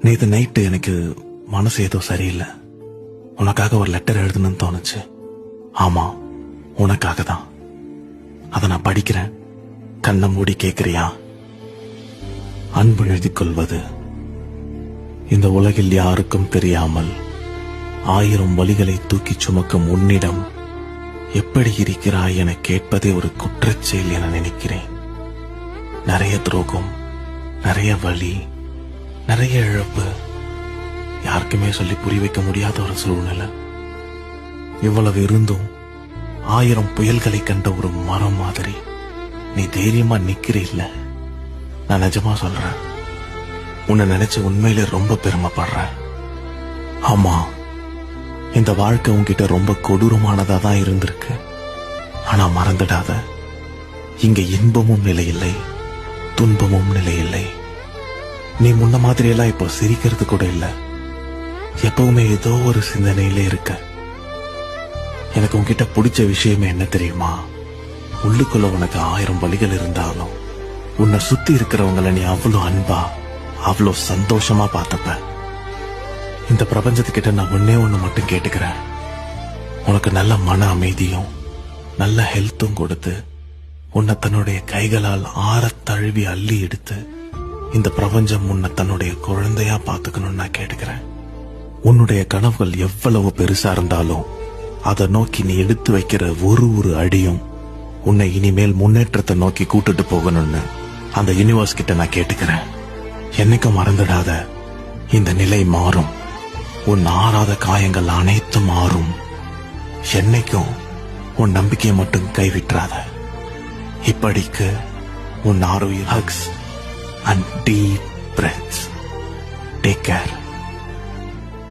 நேத்து நைட்டு எனக்கு மனசு ஏதோ சரியில்லை. உனக்காக ஒரு லெட்டர் எழுதணும்னு தோணுச்சு. ஆமா, உனக்காக தான். அதை நான் படிக்கிறேன். கண்ணை மூடி கேட்கிறியா? அன்பு எழுதிக் கொள்வது. இந்த உலகில் யாருக்கும் தெரியாமல் 1000 வலிகளை தூக்கிச் சுமக்கும் உன்னிடம் எப்படி இருக்கிறாய் என கேட்பதே ஒரு குற்றச்செயல் என நினைக்கிறேன். நிறைய துரோகம், நிறைய வலி, நிறைய இழப்பு, யாருக்குமே சொல்லி புரிய வைக்க முடியாத ஒரு சூழ்நிலை. இவ்வளவு இருந்தும் 1000 புயல்களை கண்ட ஒரு மரம் மாதிரி நீ தைரியமா நிக்கிறீல்ல. நான் நிஜமா சொல்றேன், உன்னை நினைச்சு உண்மையிலே ரொம்ப பெருமைப்படுறேன். ஆமா, இந்த வாழ்க்கை உன்கிட்ட ரொம்ப கொடூரமானதா தான் இருந்திருக்கு. ஆனா மறந்துடாத, இங்க இன்பமும் நிலையில்லை, துன்பமும் நிலையில்லை. நீ முன்ன மாதிரியெல்லாம் இப்போ சிரிக்கிறது கூட இல்ல. எப்பவுமே ஏதோ ஒரு சிந்தனையிலே இருக்க. எனக்கு உன்கிட்ட பிடிச்ச விஷயமே என்ன தெரியுமா? உள்ளுக்குள்ள உனக்கு 1000 வலிகள் இருந்தாலும் உன்னை சுத்தி இருக்கிறவங்களை நீ அவ்வளோ அன்பா, அவ்வளோ சந்தோஷமா பார்த்தப்ப. இந்த பிரபஞ்சத்துக்கிட்ட நான் ஒன்னே ஒண்ணு மட்டும் கேட்டுக்கிறேன். உனக்கு நல்ல மன அமைதியும் நல்ல ஹெல்த்தும் கொடுத்து உன்னை தன்னுடைய கைகளால் ஆறத் தழுவி அள்ளி எடுத்து இந்த பிரபஞ்சம் உன்னை தன்னுடைய குழந்தையா பார்த்துக்கணும்னு நான் கேட்டுக்கிறேன். உன்னுடைய கனவுகள் எவ்வளவு பெருசா இருந்தாலும் அதை நோக்கி நீ எடுத்து வைக்கிற ஒரு அடியும் உன்னை இனிமேல் முன்னேற்றத்தை நோக்கி கூட்டிட்டு போகணும்னு அந்த யூனிவர்ஸ் கிட்ட நான் கேட்டுக்கிறேன். என்னைக்கும் மறந்துடாத, இந்த நிலை மாறும். உன் ஆறாத காயங்கள் அனைத்தும் மாறும். என்னைக்கும் உன் நம்பிக்கையை மட்டும் கைவிட்டுறாத. இப்படிக்கு உன் ஆரோக்கிய hugs and deep breaths. Take care.